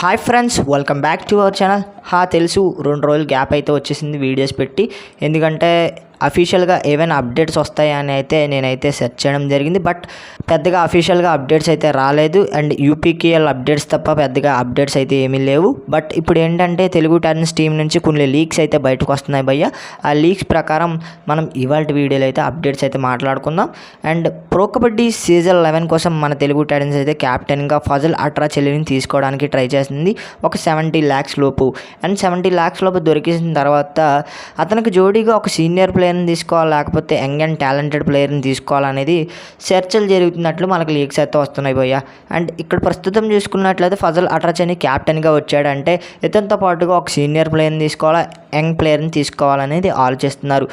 Hi friends, welcome back to our channel. తెలుసు 2 రోజులు gap అయితే వచ్చేసింది వీడియోస్ పెట్టి. ఎందుకంటే అఫీషియల్గా ఏవైనా అప్డేట్స్ వస్తాయని అయితే నేనైతే సెర్చ్ చేయడం జరిగింది. బట్ పెద్దగా అఫీషియల్గా అప్డేట్స్ అయితే రాలేదు. అండ్ యూపీకేఎల్ అప్డేట్స్ తప్ప పెద్దగా అప్డేట్స్ అయితే ఏమీ లేవు. బట్ ఇప్పుడు ఏంటంటే తెలుగు టాలెంట్స్ టీం నుంచి కొన్ని లీక్స్ అయితే బయటకు వస్తున్నాయి భయ్య. ఆ లీక్స్ ప్రకారం మనం ఇవాళ వీడియోలో అయితే అప్డేట్స్ అయితే మాట్లాడుకుందాం. అండ్ ప్రో కబడ్డీ సీజన్ 11 కోసం మన తెలుగు టాలెంట్స్ అయితే క్యాప్టెన్గా ఫజల్ అట్రాచెల్లిని తీసుకోవడానికి ట్రై చేసింది. ఒక 70 lakhs లోపు. అండ్ 70 lakhs లోపు దొరికిన తర్వాత అతనికి జోడీగా ఒక సీనియర్ ప్లేయర్ని తీసుకోవాలి, లేకపోతే యంగ్ అండ్ టాలెంటెడ్ ప్లేయర్ని తీసుకోవాలనేది చర్చలు జరుగుతున్నట్లు మనకు లీక్స్ అయితే వస్తున్నాయి భయ్య. అండ్ ఇక్కడ ప్రస్తుతం చూసుకున్నట్లయితే ఫజల్ అట్రాచెల్లి క్యాప్టెన్గా వచ్చాడంటే ఇతనితో పాటుగా ఒక సీనియర్ ప్లేయర్ని తీసుకోవాలా, యంగ్ ప్లేయర్ని తీసుకోవాలనేది ఆలోచిస్తున్నారు.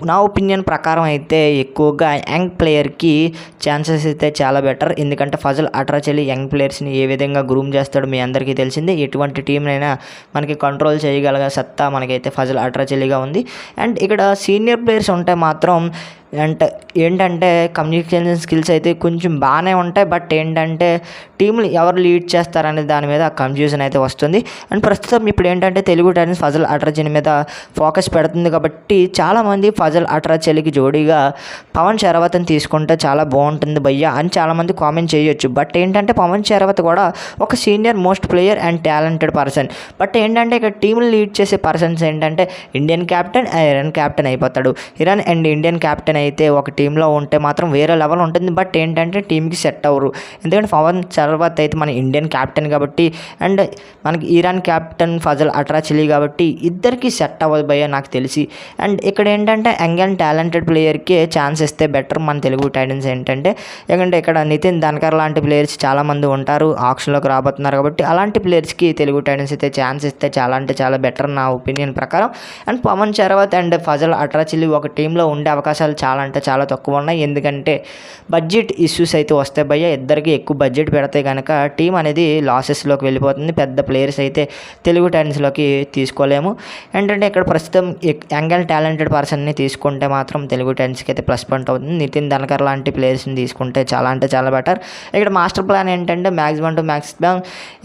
నా ఒపీనియన్ ప్రకారం అయితే ఎక్కువగా యంగ్ ప్లేయర్కి ఛాన్సెస్ అయితే చాలా బెటర్. ఎందుకంటే ఫజల్ అట్రాచెల్లి యంగ్ ప్లేయర్స్ని ఏ విధంగా గ్రూమ్ చేస్తాడో మీ అందరికీ తెలిసిందే. ఎటువంటి టీంనైనా మనకి కంట్రోల్ చేయగలిగే సత్తా మనకైతే ఫజల్ అట్రాచెల్లిగా ఉంది. అండ్ ఇక్కడ సీనియర్ ప్లేయర్స్ ఉంటే మాత్రం ఏంటంటే కమ్యూనికేషన్ స్కిల్స్ అయితే కొంచెం బాగానే ఉంటాయి. బట్ ఏంటంటే టీంలు ఎవరు లీడ్ చేస్తారనే దాని మీద కన్ఫ్యూజన్ అయితే వస్తుంది. అండ్ ప్రస్తుతం ఇప్పుడు ఏంటంటే తెలుగు టైటన్స్ ఫజల్ అట్రాచెల్లి మీద ఫోకస్ పెడుతుంది కాబట్టి చాలామంది ఫజల్ అట్రాచెల్లికి జోడీగా పవన్ షరావత్ని తీసుకుంటే చాలా బాగుంటుంది భయ్య అని చాలామంది కామెంట్ చేయొచ్చు. బట్ ఏంటంటే పవన్ షరావత్ కూడా ఒక senior most player and talented person. But ఏంటంటే ఇక్కడ టీంలు లీడ్ చేసే పర్సన్స్ ఏంటంటే ఇండియన్ క్యాప్టెన్, ఇరాన్ క్యాప్టెన్ అయిపోతాడు. ఇరాన్ అండ్ ఇండియన్ క్యాప్టెన్ అయితే ఒక టీంలో ఉంటే మాత్రం వేరే లెవెల్ ఉంటుంది. బట్ ఏంటంటే టీంకి సెట్ అవ్వరు. ఎందుకంటే పవన్ షరావత్ అయితే మన ఇండియన్ క్యాప్టెన్ కాబట్టి, అండ్ మనకి ఇరాన్ క్యాప్టెన్ ఫజల్ అట్రాచెల్లి కాబట్టి ఇద్దరికి సెట్ అవ్వదు భయ్య నాకు తెలిసి. అండ్ ఇక్కడ ఏంటంటే యంగ్ అండ్ టాలెంటెడ్ ప్లేయర్కి ఛాన్స్ ఇస్తే బెటర్ మన తెలుగు టైటన్స్ ఏంటంటే. ఎందుకంటే ఇక్కడ నితిన్ ధన్కర్ లాంటి ప్లేయర్స్ చాలామంది ఉంటారు, ఆక్షన్లోకి రాబోతున్నారు కాబట్టి అలాంటి ప్లేయర్స్కి తెలుగు టైటన్స్ అయితే ఛాన్స్ ఇస్తే చాలా అంటే చాలా బెటర్ నా ఒపీనియన్ ప్రకారం. అండ్ పవన్ షరావత్ అండ్ ఫజల్ అట్రాచెల్లి ఒక టీంలో ఉండే అవకాశాలు చాలా అంటే చాలా తక్కువ ఉన్నాయి. ఎందుకంటే బడ్జెట్ ఇష్యూస్ అయితే వస్తాయి భయ్య. ఇద్దరికి ఎక్కువ బడ్జెట్ పెడితే కనుక టీం అనేది లాసెస్లోకి వెళ్ళిపోతుంది. పెద్ద ప్లేయర్స్ అయితే తెలుగు టైటన్స్లోకి తీసుకోలేము. ఏంటంటే ఇక్కడ ప్రస్తుతం యంగ్ అండ్ టాలెంటెడ్ పర్సన్ని తీసుకుంటే మాత్రం తెలుగు టైటన్స్కి అయితే ప్లస్ పాయింట్ అవుతుంది. నితిన్ ధన్కర్ లాంటి ప్లేయర్స్ని తీసుకుంటే చాలా అంటే చాలా బెటర్. ఇక్కడ మాస్టర్ ప్లాన్ ఏంటంటే మ్యాక్సిమం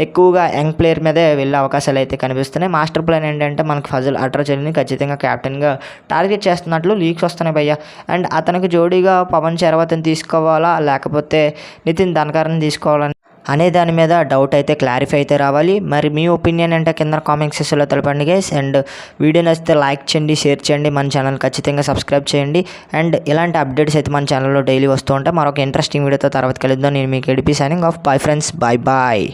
ఎక్కువగా యంగ్ ప్లేయర్ మీదే వెళ్ళే అవకాశాలు అయితే కనిపిస్తున్నాయి. మాస్టర్ ప్లాన్ ఏంటంటే మనకి ఫజల్ అట్రాచెల్లిని ఖచ్చితంగా క్యాప్టెన్గా టార్గెట్ చేస్తున్నట్లు లీక్స్ వస్తున్నాయి భయ్య. అండ్ అతనికి జోడీగా పవన్ షరావత్ని తీసుకోవాలా, లేకపోతే నితిన్ ధన్కర్ని తీసుకోవాలని అనే దాని మీద డౌట్ అయితే క్లారిఫై అయితే రావాలి. మరి మీ ఒపీనియన్ అంటే కింద కామెంట్ సెక్షన్లో తెలపండి గైస్. అండ్ వీడియో నచ్చితే లైక్ చేయండి, షేర్ చేయండి, మన ఛానల్ ఖచ్చితంగా సబ్స్క్రైబ్ చేయండి. అండ్ ఇలాంటి అప్డేట్స్ అయితే మన ఛానల్లో డైలీ వస్తూ ఉంటాయి. మరొక ఇంట్రెస్టింగ్ వీడియోతో తర్వాత కలుద్దాం. నేను మీకు ఎడిపి signing off. Bye friends, bye.